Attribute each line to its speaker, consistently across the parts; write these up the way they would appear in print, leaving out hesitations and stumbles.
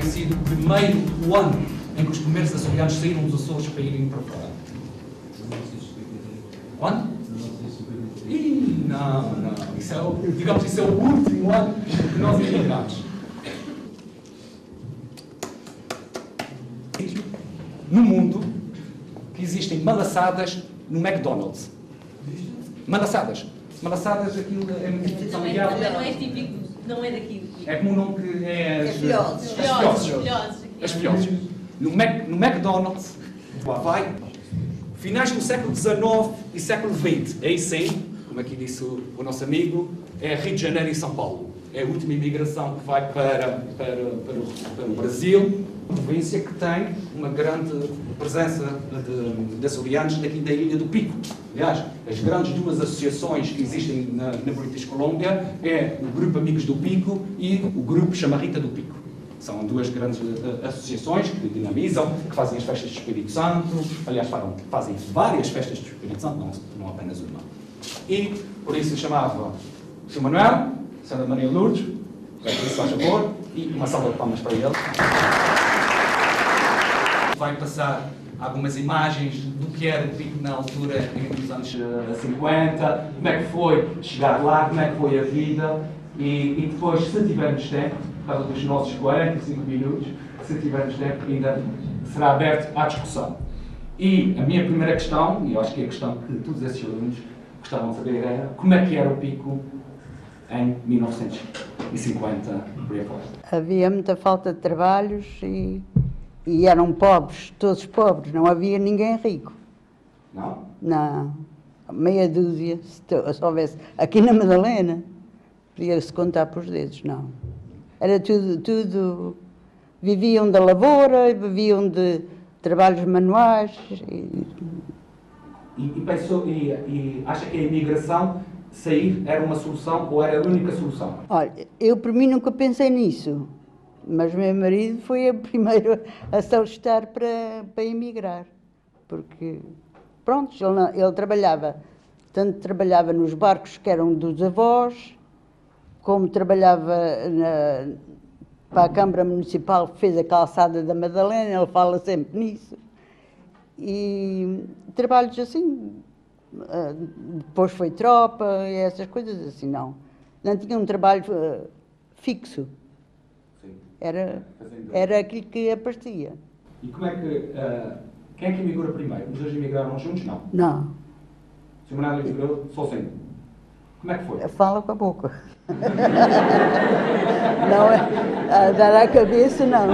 Speaker 1: sido o primeiro ano em que os primeiros açorianos saíram dos Açores para irem para fora. Quando? Ih, não. Isso é o último ano que nós emigramos. No mundo, que existem malaçadas no McDonald's. Malaçadas. Malaçadas, aquilo é muito familiar.
Speaker 2: Não é típico, não é daqui.
Speaker 1: É como o nome que é...
Speaker 3: As filhoses.
Speaker 1: As filhoses. No McDonald's, lá vai, finais do século XIX e século XX. É isso aí, como aqui disse o nosso amigo, é Rio de Janeiro e São Paulo. É a última imigração que vai para o Brasil, uma província que tem uma grande presença de açorianos daqui da Ilha do Pico. Aliás, as grandes duas associações que existem na British Columbia é o Grupo Amigos do Pico e o Grupo Chamarrita do Pico. São duas grandes associações que dinamizam, que fazem as festas do Espírito Santo, aliás, fazem várias festas do Espírito Santo, não apenas uma. E, por isso, chamava o Sr. Manuel, a Sra. Maria Lourdes, se faz favor, e uma salva de palmas para ele. Vai passar algumas imagens do que era o Pico na altura, nos anos 50, como é que foi chegar lá, como é que foi a vida, e depois, se tivermos tempo, por causa dos nossos 45 minutos, se tivermos tempo, ainda será aberto à discussão. E a minha primeira questão, e eu acho que é a questão que todos esses alunos gostavam de saber, era como é que era o Pico em 1950, por aí fora.
Speaker 3: Havia muita falta de trabalhos e eram pobres, todos pobres, não havia ninguém rico.
Speaker 1: Não?
Speaker 3: Não, meia dúzia, se houvesse. Aqui na Madalena, podia-se contar por os dedos, não. Era tudo, viviam da lavoura, viviam de trabalhos manuais.
Speaker 1: E acha que a imigração, sair, era uma solução ou era a única solução?
Speaker 3: Olha, eu por mim nunca pensei nisso, mas meu marido foi o primeiro a solicitar para emigrar, porque, pronto, ele trabalhava, tanto trabalhava nos barcos que eram dos avós, como trabalhava para a Câmara Municipal, que fez a calçada da Madalena, ele fala sempre nisso. E trabalhos assim, depois foi tropa e essas coisas assim, não tinha um trabalho fixo.
Speaker 1: Sim.
Speaker 3: Era aquilo que aparecia.
Speaker 1: E como é que, quem é que emigrou primeiro? Os dois emigraram juntos? Não.
Speaker 3: Não.
Speaker 1: O Sr. Manuel emigrou sozinho. Como é que foi?
Speaker 3: Fala com a boca. Não é a dar à cabeça, não.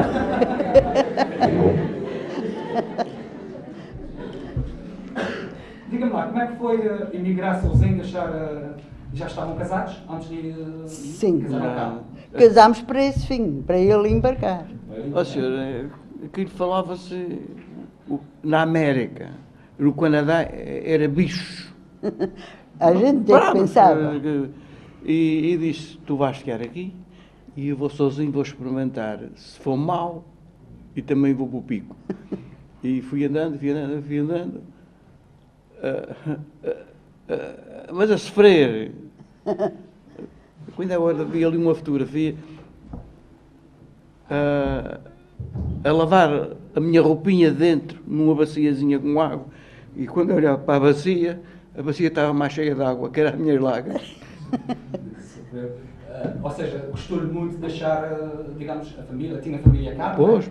Speaker 1: Diga-me lá, como é que foi emigrar sozinho, já estavam casados antes de
Speaker 3: Sim.
Speaker 1: casar cá?
Speaker 3: Casámos para esse fim, para ele embarcar.
Speaker 4: Ó senhor, aquilo falava-se na América, no Canadá era bicho.
Speaker 3: A gente pensava.
Speaker 4: E disse, tu vais ficar aqui e eu vou sozinho, vou experimentar. Se for mau, e também vou para o Pico. E fui andando. Mas a sofrer. Quando agora vi ali uma fotografia a lavar a minha roupinha dentro numa baciazinha com água, e quando eu olhava para a bacia estava mais cheia de água, que era as minhas lágrimas.
Speaker 1: Ou seja, gostou-lhe muito de deixar, digamos, a família, tinha a família cá?
Speaker 4: Pois.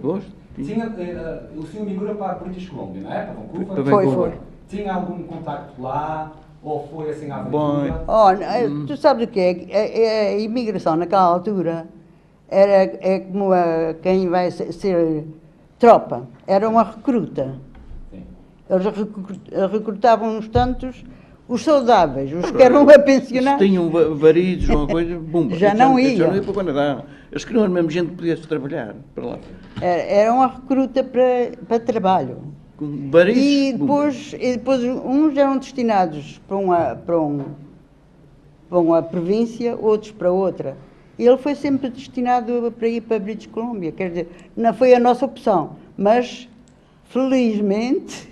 Speaker 1: O senhor migrou para a British Columbia, não é? Para Vancouver?
Speaker 3: Foi.
Speaker 1: Tinha algum contacto lá? Ou foi assim à aventura?
Speaker 3: Tu sabes o que é? A imigração naquela altura é como quem vai ser tropa. Era uma recruta.
Speaker 1: Sim.
Speaker 3: Eles recrutavam uns tantos, os saudáveis, os que eram a pensionar.
Speaker 4: Se tinham varidos ou uma coisa, bum,
Speaker 3: Já não ia.
Speaker 4: Já não ia para o Canadá. Eles queriam a mesma gente que pudesse trabalhar para lá.
Speaker 3: Era uma recruta para trabalho.
Speaker 4: Com varidos,
Speaker 3: E depois uns eram destinados para uma província, outros para outra. Ele foi sempre destinado para ir para a British Columbia, quer dizer, não foi a nossa opção, mas felizmente,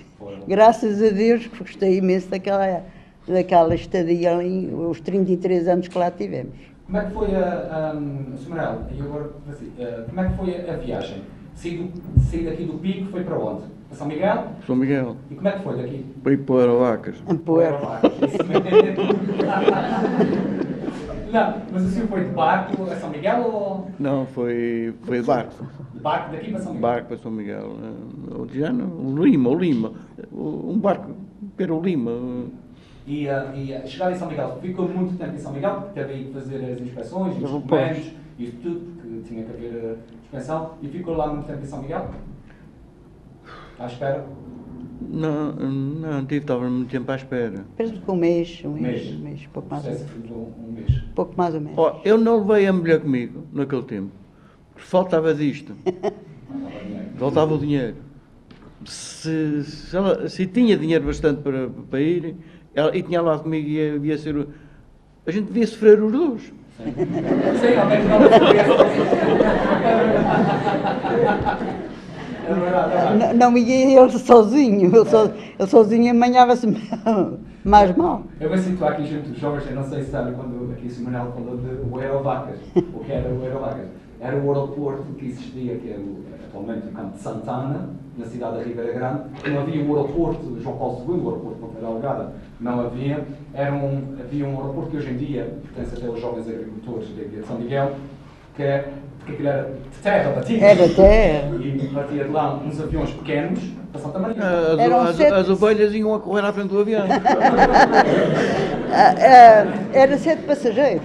Speaker 3: graças a Deus, gostei imenso daquela estadia ali, os 33 anos que lá tivemos.
Speaker 1: Como é que foi Sr. Manuel, e agora, assim, como é que foi a viagem? Saí daqui do Pico, foi para onde? Para São Miguel?
Speaker 4: São Miguel.
Speaker 1: E como é que foi daqui?
Speaker 4: Para ir para o Aerovacas.
Speaker 3: Em Poeira.
Speaker 1: Não, mas o senhor foi de barco a São Miguel ou
Speaker 4: Não, foi de barco.
Speaker 1: de barco daqui para São Miguel?
Speaker 4: Barco para São Miguel. O Lima. Um barco que era o Lima.
Speaker 1: E chegar em São Miguel, ficou muito tempo em São Miguel, porque teve aí que fazer as inspeções, os documentos, isso tudo, porque tinha que haver inspeção, e ficou lá muito tempo em São Miguel? À espera?
Speaker 4: Não estava muito tempo à espera.
Speaker 3: Penso que um mês, pouco mais,
Speaker 1: Um mês.
Speaker 3: pouco mais ou menos.
Speaker 4: Oh, eu não levei a mulher comigo naquele tempo. Porque faltava disto. Faltava o dinheiro. Se tinha dinheiro bastante para ir, e tinha lá comigo, ia ser. A gente devia sofrer os dois.
Speaker 1: Sim, ao menos é verdade.
Speaker 3: Não ia ele sozinho, ele sozinho amanhava-se mais mal.
Speaker 1: Eu vou situar aqui junto dos jovens, eu não sei se sabe quando aqui o Sr. Manuel falou de Aerovacas. O que era o Aerovacas? Era o aeroporto que existia, que é atualmente o campo de Santana, na cidade da Ribeira Grande. Não havia um aeroporto de João Paulo II, o aeroporto de Ponta Delgada, não havia. Havia um aeroporto que hoje em dia pertence até aos jovens agricultores de São Miguel, porque aquilo era de terra, batia.
Speaker 3: Era terra.
Speaker 1: E batia de lá uns aviões pequenos para Santa Maria.
Speaker 4: As ovelhas iam a correr à frente do avião.
Speaker 3: Era 7 passageiros.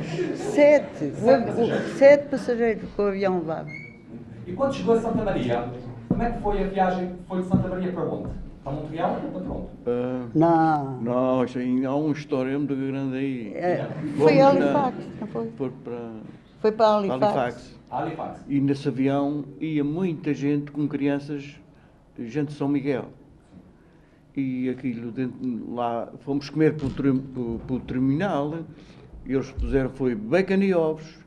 Speaker 3: 7 passageiros que o avião levava.
Speaker 1: E quando chegou a Santa Maria, como é que foi a viagem? Foi de Santa Maria para onde? Para Montreal ou para Toronto?
Speaker 3: Não.
Speaker 4: Isso aí, há uma história muito grande aí.
Speaker 3: Foi a Halifax, não foi? Foi para
Speaker 4: Halifax.
Speaker 1: Halifax.
Speaker 4: E nesse avião ia muita gente com crianças, gente de São Miguel. E aquilo lá, fomos comer para o terminal, e eles puseram, foi bacon e ovos.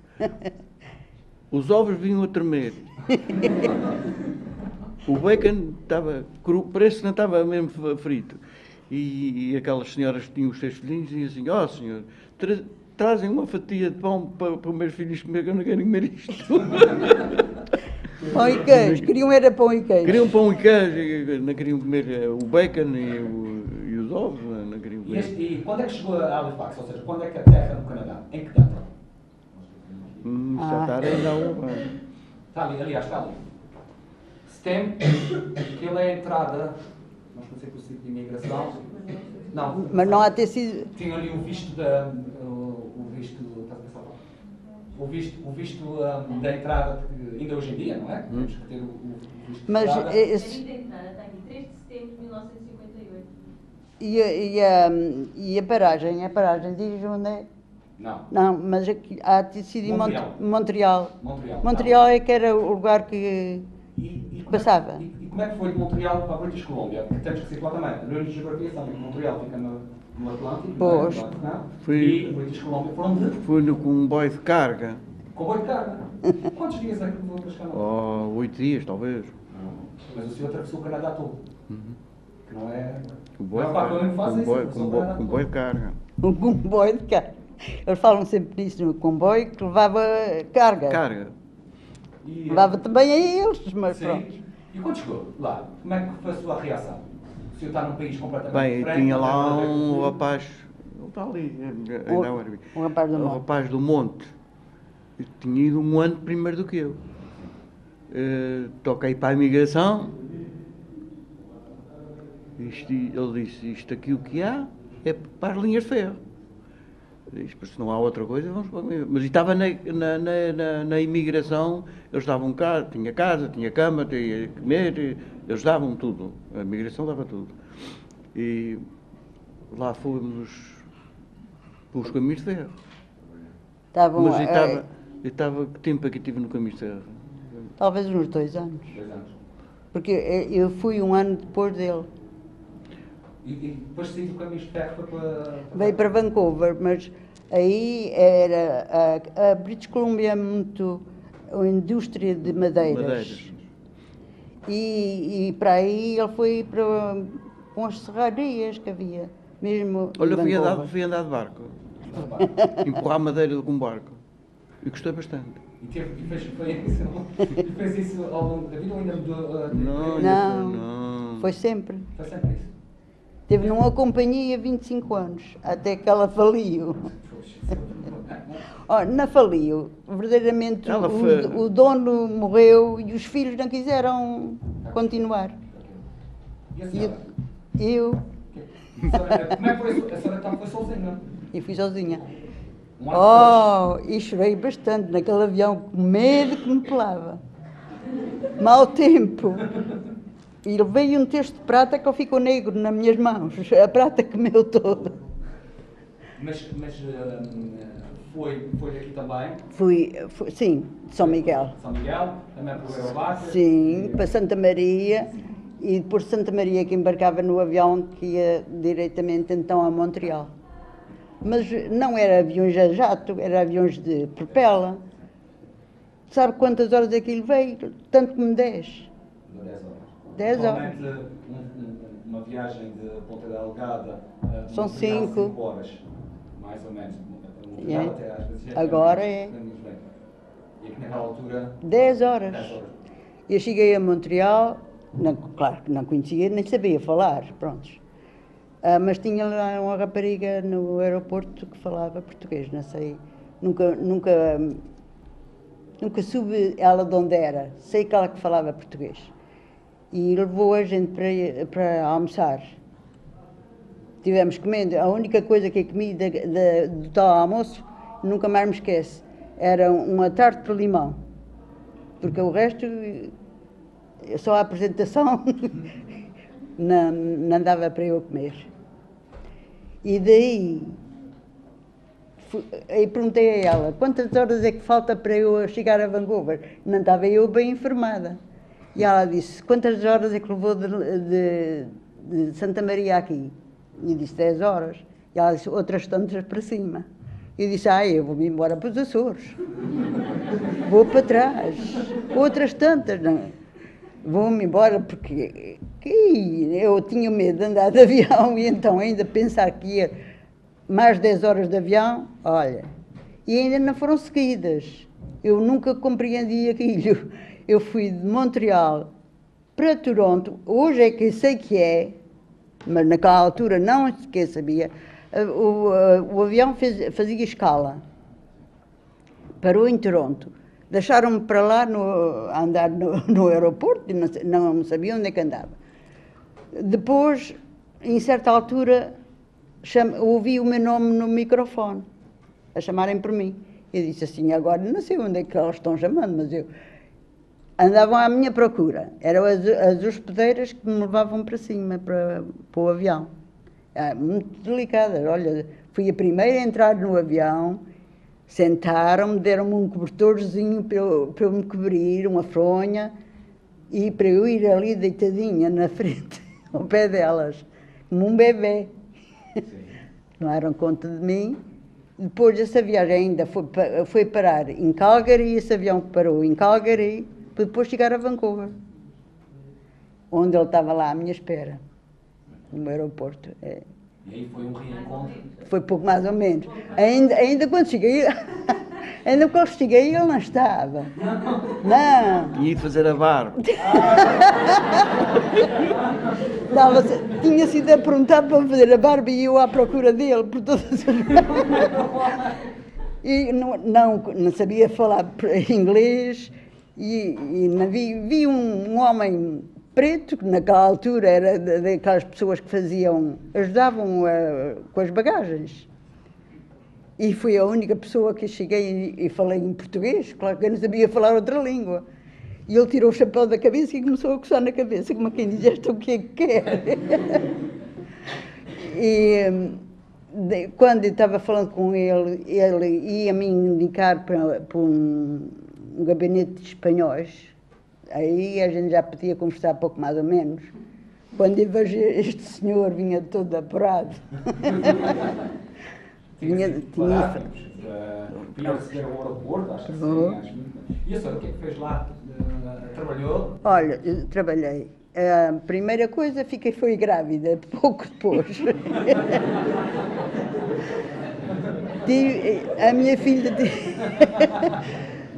Speaker 4: Os ovos vinham a tremer. O bacon estava cru, parece que não estava mesmo frito. E aquelas senhoras que tinham os seus filhinhos diziam assim, senhor, trazem uma fatia de pão para os meus filhos comer, que eu não quero comer isto.
Speaker 3: Pão e queijo, queriam era pão e queijo.
Speaker 4: Queriam pão e queijo, não queriam comer o bacon e os ovos, não queriam comer.
Speaker 1: E quando é que chegou a Halifax? Ou seja, quando é que a terra no Canadá? Em que data?
Speaker 4: Já está não.
Speaker 1: Está ali, aliás, está ali. Setembro, aquilo é a entrada, nós não sei que o sítio de imigração. Não.
Speaker 3: Mas não há ter sido.
Speaker 1: Tinha ali o visto o visto da entrada, que ainda hoje em dia, não é? Temos que ter o visto
Speaker 3: Mas
Speaker 1: de entrada.
Speaker 3: esse,
Speaker 2: Está aqui, 3 de setembro de 1958.
Speaker 3: e a paragem? A paragem diz onde é?
Speaker 1: Não.
Speaker 3: Não, mas aqui, há ter sido em
Speaker 1: Montreal.
Speaker 3: Montreal é que era o lugar que
Speaker 1: E
Speaker 3: passava.
Speaker 1: E como é que foi de Montreal para a British Columbia? Que temos que situar também. A de geografia sabe que Montreal fica no Atlântico,
Speaker 3: Pois.
Speaker 1: No Atlântico, não?
Speaker 4: Fui-
Speaker 1: E British Columbia foram de
Speaker 4: Fui no comboio de carga,
Speaker 1: comboio de carga. Quantos dias é que levou para chegar lá?
Speaker 4: 8 dias talvez.
Speaker 1: Mas o senhor atravessou o Canadá todo. Que não é.
Speaker 4: Comboio,
Speaker 1: Não, pá, pelo menos faz isso, atravessou o Canadá
Speaker 4: comboio
Speaker 1: todo.
Speaker 4: de carga.
Speaker 3: Um comboio de carga. Eles falam sempre nisso, no comboio que levava carga.
Speaker 4: Carga.
Speaker 1: E,
Speaker 3: Levava também a eles, mas
Speaker 1: sim.
Speaker 3: pronto.
Speaker 1: E quando chegou lá, como é que foi a sua reação? O senhor está num país completamente
Speaker 4: Bem,
Speaker 1: diferente.
Speaker 4: tinha
Speaker 1: não tem nada
Speaker 4: lá
Speaker 1: a ver com
Speaker 4: um
Speaker 1: o-
Speaker 4: rapaz, ele está ali, ainda agora vi.
Speaker 3: Um rapaz do
Speaker 4: Um
Speaker 3: monte.
Speaker 4: rapaz do monte. Eu tinha ido um ano primeiro do que eu. Toquei para a imigração. Ele disse, isto aqui o que há é para as linhas de ferro. Eu disse, "Pois se não há outra coisa, vamos para a imigração." Mas estava na imigração, eles davam tinha casa, tinha cama, tinha comer, eles davam tudo. A imigração dava tudo. E lá fomos pelos caminhos de ferro.
Speaker 3: Estavam,
Speaker 4: Mas eu estava, que tempo é que eu tive no caminho de ferro?
Speaker 3: talvez uns 2 anos.
Speaker 1: 2 anos.
Speaker 3: Porque eu fui um ano depois dele.
Speaker 1: E depois de sair do caminho de ferro foi para.
Speaker 3: Veio para Vancouver, mas aí era a British Columbia é muito a indústria de madeiras. E para aí ele foi para com as serrarias que havia, mesmo
Speaker 4: Olha,
Speaker 3: em Vancouver.
Speaker 4: fui andar de barco. Empurrar madeira com um barco. E gostei bastante.
Speaker 1: E fez isso ao longo da vida ou ainda mudou?
Speaker 3: Não, foi sempre.
Speaker 1: Foi sempre isso.
Speaker 3: Teve numa companhia 25 anos, até que ela faliu. Oh, não faliu. Verdadeiramente,
Speaker 4: Ela foi-
Speaker 3: o dono morreu e os filhos não quiseram continuar.
Speaker 1: E a
Speaker 3: E
Speaker 1: senhora?
Speaker 3: eu,
Speaker 1: Como é que foi? A senhora então foi sozinha?
Speaker 3: eu fui sozinha.
Speaker 1: Um ano
Speaker 3: Oh, e chorei bastante naquele avião, com medo que me pelava. Mau tempo. E levei um texto de prata que ele ficou negro nas minhas mãos. A prata comeu toda.
Speaker 1: Mas foi aqui também?
Speaker 3: Sim, de São Miguel.
Speaker 1: São Miguel, também por Eurobaca?
Speaker 3: Sim, para Santa Maria. E depois de Santa Maria que embarcava no avião que ia diretamente então a Montreal. Mas não era aviões a jato, era aviões de propela. Sabe quantas horas aquilo veio? Tanto como 10.
Speaker 1: 10 horas.
Speaker 3: 10 horas.
Speaker 1: Normalmente, uma viagem de Ponta Delgada
Speaker 3: São
Speaker 1: de Montreal,
Speaker 3: 5.
Speaker 1: 5 horas, mais ou menos.
Speaker 3: É.
Speaker 1: Até às vezes
Speaker 3: Agora é.
Speaker 1: E aqui naquela altura?
Speaker 3: 10 horas.
Speaker 1: 10 horas.
Speaker 3: Eu cheguei a Montreal, claro que não conhecia, nem sabia falar, prontos. Mas tinha lá uma rapariga no aeroporto que falava português, não sei. Nunca soube ela de onde era. Sei que ela que falava português. E levou a gente para almoçar. Tivemos comendo. A única coisa que eu comi do tal almoço, nunca mais me esqueço, era uma tarte de limão. Porque o resto, só a apresentação, não dava para eu comer. E daí, aí perguntei a ela, quantas horas é que falta para eu chegar a Vancouver? Não estava eu bem informada. E ela disse, quantas horas é que levou de Santa Maria aqui? E eu disse, 10 horas. E ela disse, outras tantas para cima. Eu disse, eu vou-me embora para os Açores. Vou para trás. Outras tantas, não. Vou-me embora porque eu tinha medo de andar de avião e então ainda pensar que ia mais 10 horas de avião, olha, e ainda não foram seguidas. Eu nunca compreendi aquilo. Eu fui de Montreal para Toronto, hoje é que sei que é, mas naquela altura não sequer sabia. O avião fazia escala, parou em Toronto. Deixaram-me para lá a andar no aeroporto e não sabia onde é que andava. Depois, em certa altura, ouvi o meu nome no microfone, a chamarem por mim. Eu disse assim, agora não sei onde é que elas estão chamando, mas eu... Andavam à minha procura. Eram as hospedeiras que me levavam para cima, para o avião. Muito delicadas. Olha, fui a primeira a entrar no avião, sentaram-me, deram-me um cobertorzinho para eu me cobrir, uma fronha, e para eu ir ali deitadinha na frente, ao pé delas, como um bebê. Tomaram conta de mim. Depois essa viagem ainda foi parar em Calgary, esse avião parou em Calgary, para depois chegar a Vancouver, onde ele estava lá à minha espera, no aeroporto.
Speaker 1: E aí foi um reencontro?
Speaker 3: Foi pouco mais ou menos. Ainda quando cheguei, ele não estava. Não.
Speaker 4: Tinha ido fazer a barba.
Speaker 3: Tinha sido a perguntar para fazer a barba e eu à procura dele por todas as E não sabia falar inglês e vi um homem preto, que naquela altura era daquelas pessoas que ajudavam com as bagagens. E fui a única pessoa que cheguei e falei em português, claro que eu não sabia falar outra língua. E ele tirou o chapéu da cabeça e começou a coçar na cabeça, como quem diz, esta o que é que quer? E quando eu estava falando com ele ia-me indicar para um gabinete de espanhóis. Aí a gente já podia conversar pouco mais ou menos. Quando eu vejo este senhor, vinha todo apurado.
Speaker 1: Tinha aceder ao aeroporto, acho que sim. E a senhora, o que é que fez lá? Trabalhou?
Speaker 3: Olha, eu trabalhei. A primeira coisa, foi grávida, pouco depois. A minha filha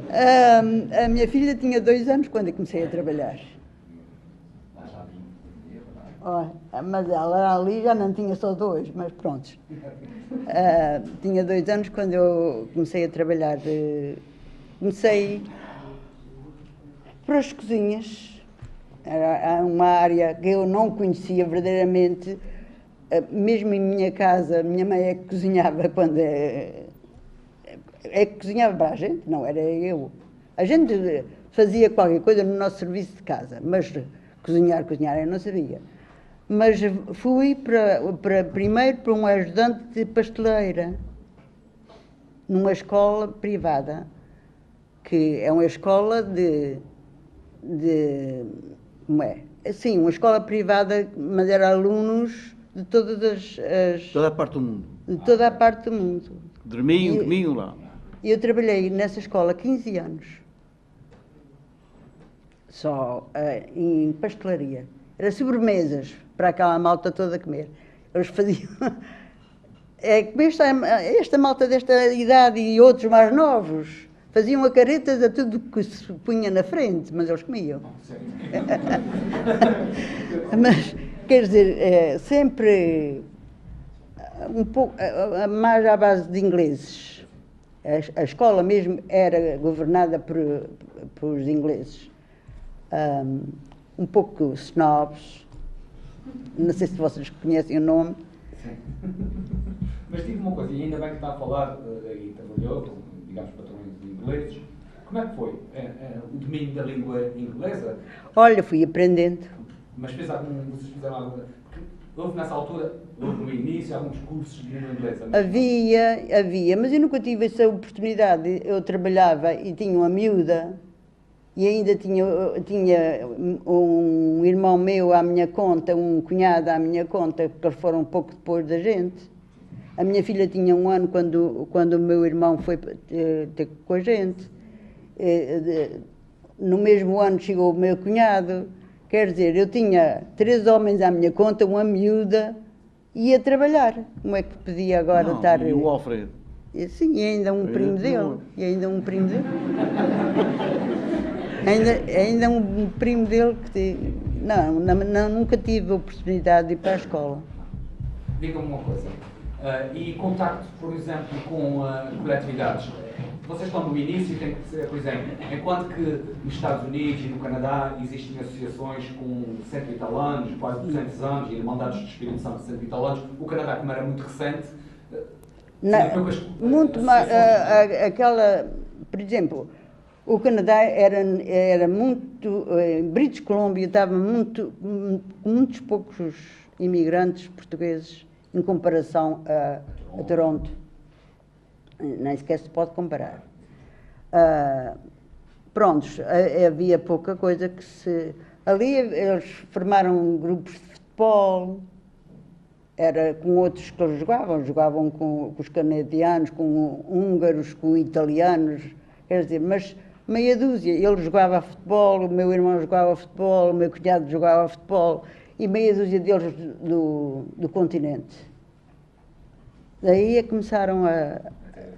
Speaker 3: a minha filha tinha 2 anos quando eu comecei a trabalhar. Mas ela ali já não tinha só 2, mas pronto. Tinha 2 anos quando eu comecei a trabalhar. Comecei por as cozinhas. Era uma área que eu não conhecia verdadeiramente. Mesmo em minha casa, minha mãe é que cozinhava quando é que cozinhava para a gente, não era eu. A gente fazia qualquer coisa no nosso serviço de casa, mas cozinhar eu não sabia. Mas fui primeiro para um ajudante de pasteleira, numa escola privada, que é uma escola como é? Sim, uma escola privada, mas era alunos de todas
Speaker 4: Toda a parte do mundo.
Speaker 3: de toda a parte do mundo.
Speaker 4: Dormiam, comiam lá.
Speaker 3: E eu trabalhei nessa escola 15 anos, só em pastelaria. Era sobremesas para aquela malta toda comer. Eles faziam... como esta malta desta idade e outros mais novos faziam a caretas a tudo que se punha na frente, mas eles comiam. Mas, quer dizer, sempre um pouco mais à base de ingleses. A escola mesmo era governada por os ingleses. Um pouco snobs. Não sei se vocês conhecem o nome.
Speaker 1: Sim. Mas diga uma coisa, e ainda bem que está a falar, e trabalhou com, digamos, patrões ingleses. Como é que foi o domínio da língua inglesa?
Speaker 3: Olha, fui aprendendo.
Speaker 1: Mas vocês fizeram alguma... Houve nessa altura, houve no início, alguns cursos de língua inglesa?
Speaker 3: Havia, mas eu nunca tive essa oportunidade. Eu trabalhava e tinha uma miúda, e ainda tinha um irmão meu à minha conta, um cunhado à minha conta, que eles foram um pouco depois da gente. A minha filha tinha 1 ano quando o meu irmão foi ter com a gente. No mesmo ano chegou o meu cunhado. Quer dizer, eu tinha 3 homens à minha conta, uma miúda, e ia trabalhar. Como é que podia agora estar...
Speaker 4: E o Alfredo?
Speaker 3: Sim, e ainda um primo dele. E ainda um primo dele. ainda um primo dele que... Não, nunca tive a oportunidade de ir para a escola.
Speaker 1: Diga-me uma coisa. E contacto, por exemplo, com coletividades. Vocês estão no início e têm que ser, por exemplo, enquanto que nos Estados Unidos e no Canadá existem associações com 100 e tal anos, quase 200 anos, e Irmandades do Espírito Santo de 100 e tal anos, o Canadá, como era muito recente,
Speaker 3: muito mais, por exemplo, o Canadá era muito, British Columbia estava com muitos poucos imigrantes portugueses em comparação a Toronto. Nem sequer se pode comparar. Prontos, havia pouca coisa que se... Ali eles formaram grupos de futebol, era com outros que eles jogavam com os canadianos, com húngaros, com italianos, quer dizer, mas meia dúzia. Ele jogava futebol, o meu irmão jogava futebol, o meu cunhado jogava futebol, e meia dúzia deles do continente. Daí começaram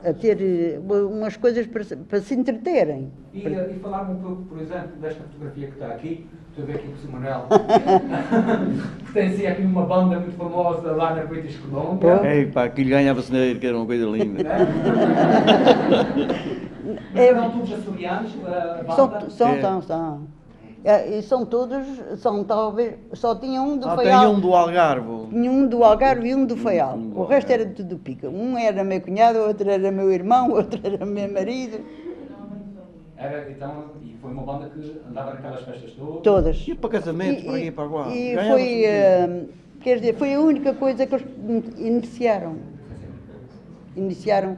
Speaker 3: a ter umas coisas para se entreterem.
Speaker 1: E falar-me um pouco, por exemplo, desta fotografia que está aqui. Estou a ver aqui com o Sr. Manuel. Pertencia aqui uma banda muito famosa lá na British Columbia.
Speaker 4: Aquilo ganhava-se na que era uma coisa linda.
Speaker 1: Eram todos açorianos, a banda?
Speaker 3: São. E são todos, talvez, só tinha um do Faial.
Speaker 4: Tinha um do Algarve.
Speaker 3: Tinha um do Algarve e um do Faial. O resto era tudo pica. Um era meu cunhado, outro era meu irmão, outro era meu marido.
Speaker 1: Então, e foi uma banda que andava naquelas festas todas?
Speaker 3: Todas.
Speaker 4: Ia para casamentos, para aqui e para lá.
Speaker 3: E quer dizer, foi a única coisa que eles iniciaram. Iniciaram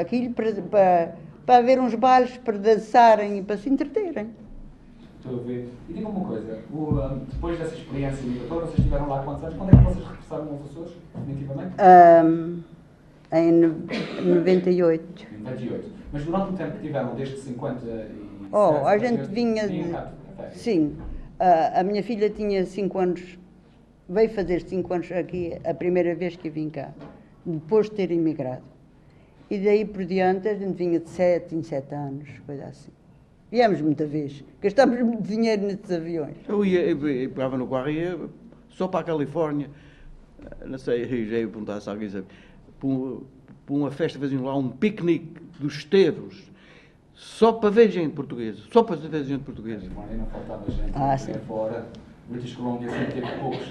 Speaker 3: aquilo para haver uns bailes, para dançarem e para se entreterem.
Speaker 1: Estou a ver. E diga uma coisa, depois dessa experiência migratória, vocês estiveram lá há quantos anos? Quando é que vocês regressaram aos Açores, definitivamente?
Speaker 3: Em 98.
Speaker 1: 98. Mas durante o tempo que tiveram, desde 57...
Speaker 3: A gente vinha... Sim. A minha filha tinha 5 anos, veio fazer 5 anos aqui, a primeira vez que vim cá, depois de ter emigrado. E daí por diante a gente vinha de 7 em 7 anos, coisa assim. Viemos muita vez, gastámos muito dinheiro nesses aviões.
Speaker 4: Eu pegava no carro e ia só para a Califórnia, não sei, já ia perguntar se alguém sabe, para uma festa, faziam lá um piquenique dos Esteves, só para ver gente portuguesa, só para ver gente portuguesa.
Speaker 1: E não faltava gente
Speaker 3: Sim.
Speaker 1: fora. British Columbia sempre teve poucos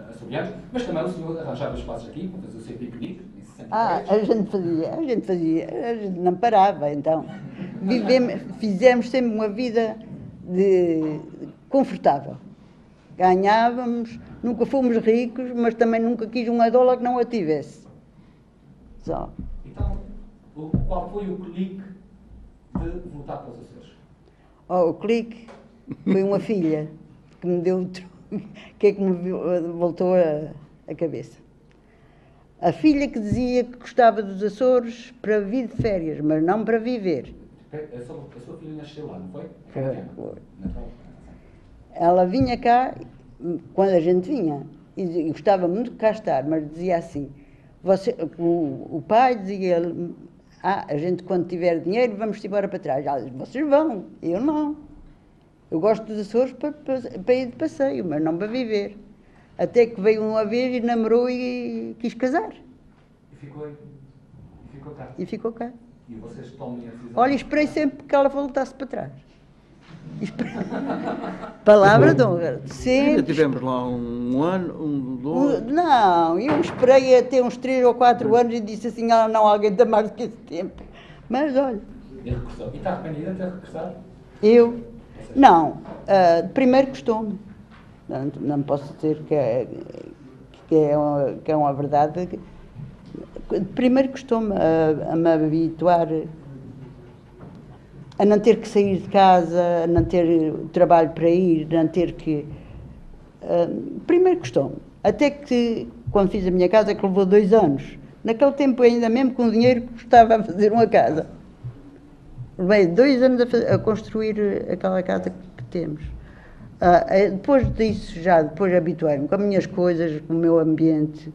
Speaker 1: açorianos, mas também o senhor arranjava espaços aqui para fazer o seu piquenique. Isso sempre fez.
Speaker 3: A gente não parava, então. Fizemos sempre uma vida confortável. Ganhávamos, nunca fomos ricos, mas também nunca quis uma dólar que não a tivesse. Só.
Speaker 1: Então, qual foi o clique de voltar para os Açores?
Speaker 3: O clique foi uma filha que me deu que é que me voltou a cabeça. A filha que dizia que gostava dos Açores para vir de férias, mas não para viver.
Speaker 1: A sua filha nasceu lá, não foi?
Speaker 3: Foi. Ela vinha cá, quando a gente vinha, e gostava muito de cá estar, mas dizia assim, o pai dizia, a gente quando tiver dinheiro vamos embora para trás. Ela dizia, vocês vão, eu não. Eu gosto dos Açores para ir de passeio, mas não para viver. Até que veio uma vez e namorou e quis casar.
Speaker 1: E ficou cá.
Speaker 3: E ficou cá.
Speaker 1: E vocês tomam a decisão?
Speaker 3: Olha, esperei sempre que ela voltasse para trás. Palavra de honra.
Speaker 4: Ainda
Speaker 3: Sempre.
Speaker 4: tivemos lá um ano, dois.
Speaker 3: Não, eu esperei até uns 3 ou 4 anos e disse assim, não, alguém dá mais do que esse tempo. Mas olha,
Speaker 1: E regressou. E está arrependida de ter regressado?
Speaker 3: eu, não, primeiro costume. Não posso dizer que é uma verdade. Primeiro costume a me habituar a não ter que sair de casa, a não ter trabalho para ir, não ter que... primeiro costume. Até que, quando fiz a minha casa, que levou 2 anos. Naquele tempo, ainda mesmo com o dinheiro que custava a fazer uma casa. Levei 2 anos a construir aquela casa que temos. Depois disso, depois habituei-me com as minhas coisas, com o meu ambiente,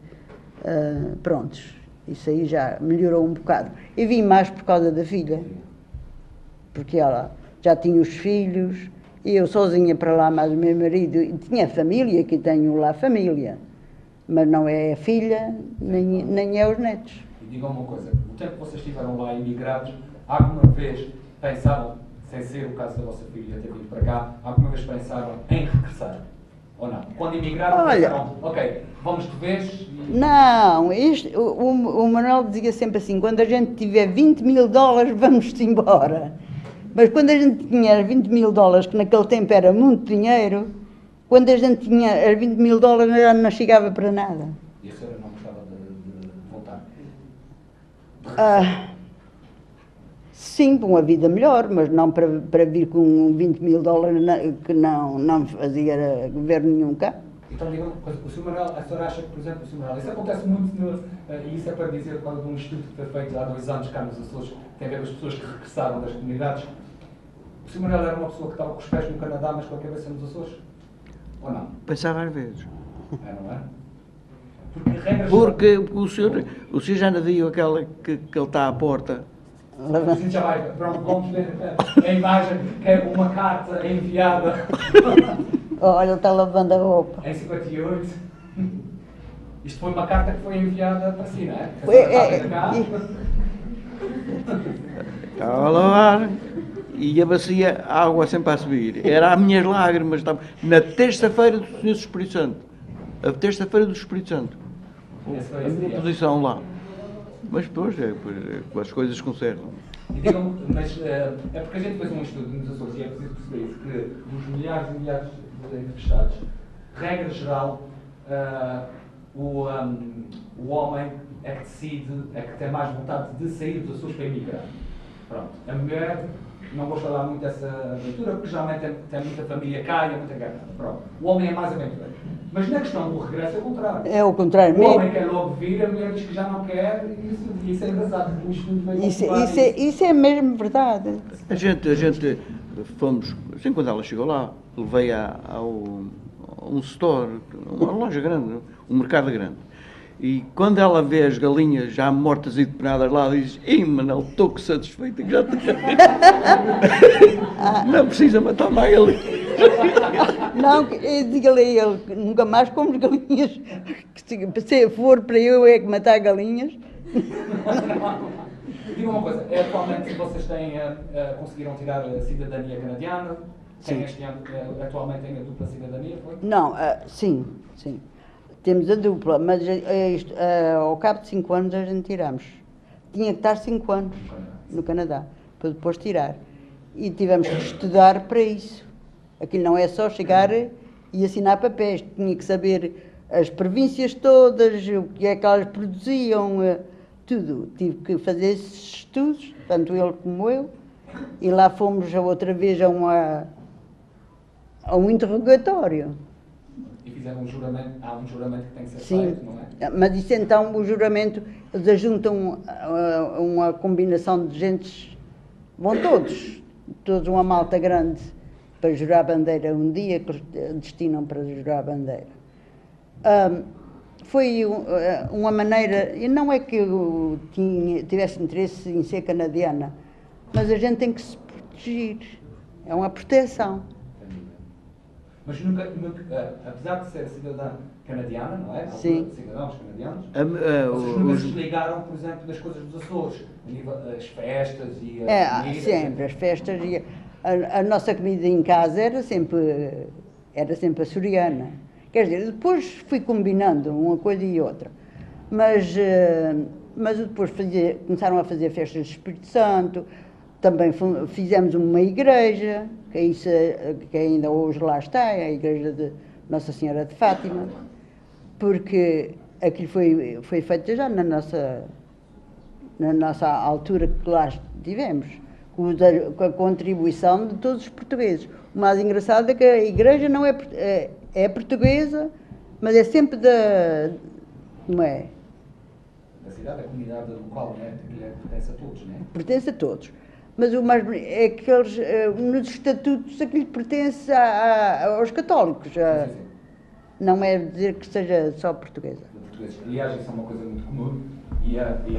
Speaker 3: prontos. Isso aí já melhorou um bocado. E vim mais por causa da filha. Porque ela já tinha os filhos, e eu sozinha para lá, mais o meu marido, e tinha família, que tenho lá família, mas não é a filha, nem é os netos.
Speaker 1: E digam uma coisa, o tempo que vocês estiveram lá imigrados, alguma vez pensaram, sem ser o caso da vossa filha ter vindo para cá, alguma vez pensaram em regressar? Ou não? Quando imigraram, pensaram, ok, vamos de vez e...
Speaker 3: Não, o Manuel dizia sempre assim, quando a gente tiver 20 mil dólares, vamos-te embora. Mas quando a gente tinha 20 mil dólares, que naquele tempo era muito dinheiro, quando a gente tinha 20 mil dólares, já não chegava para nada.
Speaker 1: E a senhora não gostava de voltar?
Speaker 3: Sim, para uma vida melhor, mas não para vir com 20 mil dólares que não fazia governo nenhum cá.
Speaker 1: Então, digam uma coisa, o Sr. Manuel, a senhora acha que, por exemplo, o Sr. Manuel, isso acontece muito, e isso é para dizer, por causa de um estudo que foi feito há 2 anos cá nos Açores, tem a ver com as pessoas que regressaram das comunidades. O Sr. Manuel era uma pessoa que estava com os pés no Canadá, mas com a cabeça nos Açores? Ou não?
Speaker 4: Pensava às vezes.
Speaker 1: Não é?
Speaker 4: Porque o senhor já não viu aquela que ele está à porta.
Speaker 1: A gente já vai, pronto, vamos ver a imagem, que é uma carta enviada
Speaker 3: Olha, ele está lavando a roupa.
Speaker 1: em 58. Isto foi uma carta que foi enviada para si, não é?
Speaker 4: Estava a lavar e a bacia, a água sempre a subir. Era as minhas lágrimas. Estava na terça-feira do Senhor Espírito Santo. A terça-feira do Espírito Santo. A minha posição lá. Mas depois, as coisas conservam.
Speaker 1: E digam, mas é porque a gente fez um estudo nos Açores e é preciso perceber isso, que dos milhares e milhares de entrevistados, regra geral, o homem é que decide, é que tem mais vontade de sair dos Açores para emigrar. Pronto. A mulher, não gosta de dar muito dessa aventura, porque geralmente tem muita família cá e é muita guerra. Pronto. O homem é mais aventureiro. Mas na questão do regresso é o contrário.
Speaker 3: É o contrário
Speaker 1: O
Speaker 3: mesmo.
Speaker 1: homem quer logo vir, a mulher diz que já não quer, e isso é engraçado, porque o estudo veio
Speaker 3: Isso é mesmo verdade.
Speaker 4: A gente fomos, assim quando ela chegou lá, levei a um store, uma loja grande, um mercado grande. E quando ela vê as galinhas já mortas e depenadas lá, diz: Ih, Manel, estou que satisfeita que já tenho. Não precisa matar mais galinhas.
Speaker 3: Não, eu digo-lhe a ele, nunca mais como galinhas. Que se for para eu é que matar galinhas.
Speaker 1: Diga uma coisa, atualmente vocês conseguiram tirar a cidadania canadiana?
Speaker 3: Sim.
Speaker 1: Este ano, atualmente têm a dupla cidadania, foi?
Speaker 3: Não, sim. Temos a dupla, mas ao cabo de 5 anos a gente tiramos. Tinha que estar 5 anos no Canadá, para depois tirar. E tivemos que estudar para isso. Aquilo não é só chegar e assinar papéis. Tinha que saber as províncias todas, o que é que elas produziam, tudo. Tive que fazer esses estudos, tanto ele como eu. E lá fomos outra vez a um interrogatório.
Speaker 1: E fizeram um juramento, há um juramento que tem que ser
Speaker 3: Sim,
Speaker 1: feito, não é?
Speaker 3: mas isso então, o juramento, eles ajuntam uma combinação de gentes, vão todos uma malta grande para jurar a bandeira, um dia que eles destinam para jurar a bandeira. Foi uma maneira, e não é que eu tivesse interesse em ser canadiana, mas a gente tem que se proteger, é uma proteção.
Speaker 1: Mas apesar de ser cidadã canadiana, não é?
Speaker 3: Sim.
Speaker 1: Cidadãos canadianos, vocês nunca se desligaram, por exemplo, das coisas dos Açores, a nível, as festas e a comida?
Speaker 3: Sempre, as festas e a nossa comida em casa era sempre açoriana. Quer dizer, depois fui combinando uma coisa e outra, mas depois começaram a fazer festas de Espírito Santo, também fizemos uma igreja, que ainda hoje lá está, é a igreja de Nossa Senhora de Fátima, porque aquilo foi feito já na nossa altura que lá tivemos, com a contribuição de todos os portugueses. O mais engraçado é que a igreja não é portuguesa, mas é sempre como é?
Speaker 1: Da cidade, a comunidade local, não é? Aquilo pertence a todos, não é?
Speaker 3: Pertence a todos. Mas o mais é que eles, nos estatutos, aquilo pertence aos católicos.
Speaker 1: Sim.
Speaker 3: Não é dizer que seja só portuguesa.
Speaker 1: Aliás, isso é uma coisa muito comum e aqui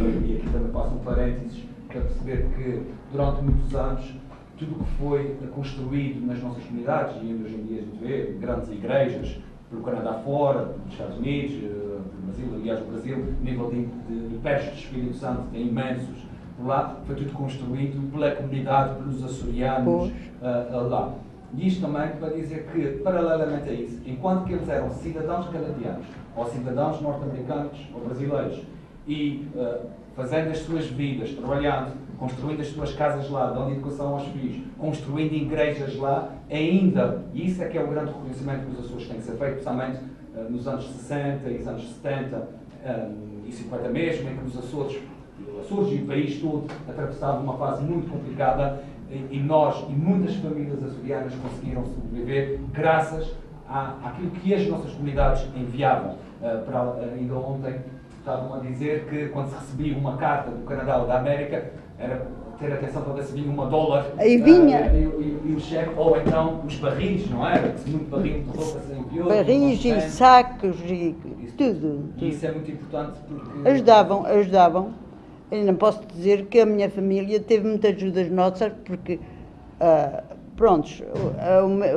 Speaker 1: também passo um parênteses para perceber que durante muitos anos tudo o que foi construído nas nossas comunidades, e hoje em dia a gente vê grandes igrejas pelo Canadá fora, nos Estados Unidos, pelo Brasil, aliás o Brasil, o nível de impérios do Espírito Santo é imensos. Lá foi tudo construído pela comunidade, pelos açorianos lá. E isto também para dizer que, paralelamente a isso, enquanto que eles eram cidadãos canadianos, ou cidadãos norte-americanos ou brasileiros, e fazendo as suas vidas, trabalhando, construindo as suas casas lá, dando educação aos filhos, construindo igrejas lá, ainda, e isso é que é o grande reconhecimento que os Açores têm que ser feito, especialmente nos anos 60 e anos 70 e 50 mesmo, em que os Açores e o país todo atravessava uma fase muito complicada e nós e muitas famílias açorianas conseguiram sobreviver graças àquilo que as nossas comunidades enviavam. Ainda ontem estavam a dizer que quando se recebia uma carta do Canadá ou da América, era ter atenção para ver se vinha $1
Speaker 3: Aí vinha.
Speaker 1: E o cheque, ou então os barris, não era? Que muito barril de roupa se enviou.
Speaker 3: Barris e sacos e tudo.
Speaker 1: E isso é muito importante porque...
Speaker 3: Ajudavam. Eu não posso dizer que a minha família teve muitas ajudas nossas, porque,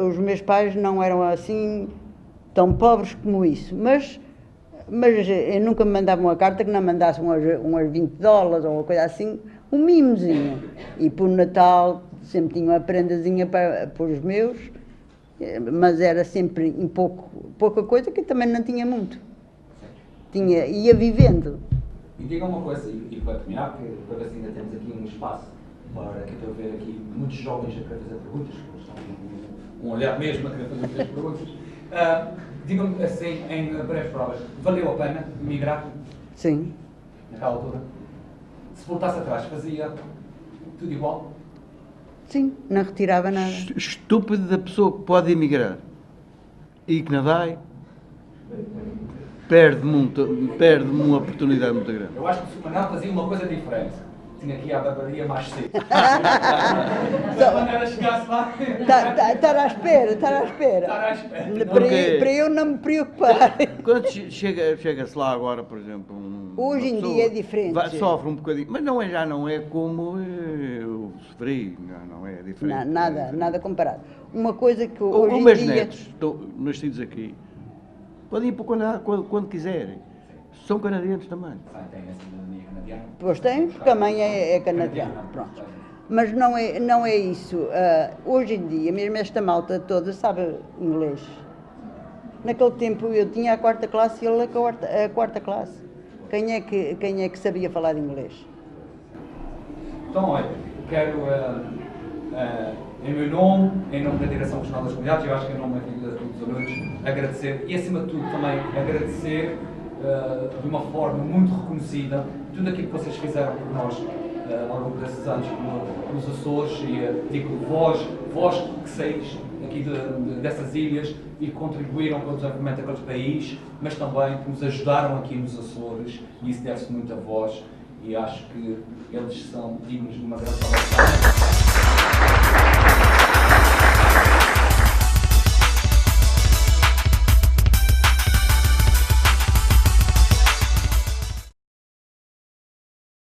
Speaker 3: os meus pais não eram assim tão pobres como isso, mas eu nunca me mandava uma carta que não mandasse umas $20 ou uma coisa assim, um mimozinho. E por Natal sempre tinha uma prendazinha para os meus, mas era sempre em pouca coisa, que também não tinha muito. Ia vivendo.
Speaker 1: E diga uma coisa, e para terminar, para ver se ainda temos aqui um espaço para que eu estou a ver aqui muitos jovens a querer fazer perguntas, que estão com um olhar mesmo a querer fazer muitas perguntas. Digam-me assim, em breves palavras, valeu a pena emigrar?
Speaker 3: Sim.
Speaker 1: Naquela altura? Se voltasse atrás, fazia tudo igual?
Speaker 3: Sim, não retirava nada.
Speaker 4: Estúpido da pessoa que pode emigrar e que não vai, perde-me uma oportunidade muito grande.
Speaker 1: Eu acho que o Manel fazia uma coisa diferente. tinha que ir à barbearia mais cedo. Quando ela chegasse lá...
Speaker 3: Estar à espera, estar à espera.
Speaker 1: Estar à espera.
Speaker 3: Para eu não me preocupar.
Speaker 4: Quando chega-se lá agora, por exemplo,
Speaker 3: Hoje em
Speaker 4: uma
Speaker 3: dia é
Speaker 4: pessoa
Speaker 3: diferente.
Speaker 4: sofre um bocadinho, mas não já não é como eu sofri, não é diferente.
Speaker 3: Nada comparado. Uma coisa que
Speaker 4: Os
Speaker 3: hoje em
Speaker 4: meus
Speaker 3: dia...
Speaker 4: netos, estão nascidos aqui, podem ir para quando quiserem. São canadianos também.
Speaker 1: Tem a cidadania canadiana.
Speaker 3: Pois tem, porque a mãe é canadiana. Pronto. Mas não é isso. Hoje em dia, mesmo esta malta toda sabe inglês. Naquele tempo eu tinha a 4ª classe e ele a 4ª classe. Quem é que sabia falar inglês?
Speaker 1: Então, olha, quero, em meu nome, em nome da Direção Regional das Comunidades, eu acho que em nome aqui de todos os alunos, agradecer e, acima de tudo, também agradecer de uma forma muito reconhecida tudo aquilo que vocês fizeram por nós ao longo desses anos nos Açores e digo vós que saís aqui dessas ilhas e contribuíram para o desenvolvimento daquele país, mas também que nos ajudaram aqui nos Açores e isso deve-se muito a vós e acho que eles são dignos de uma grande salva.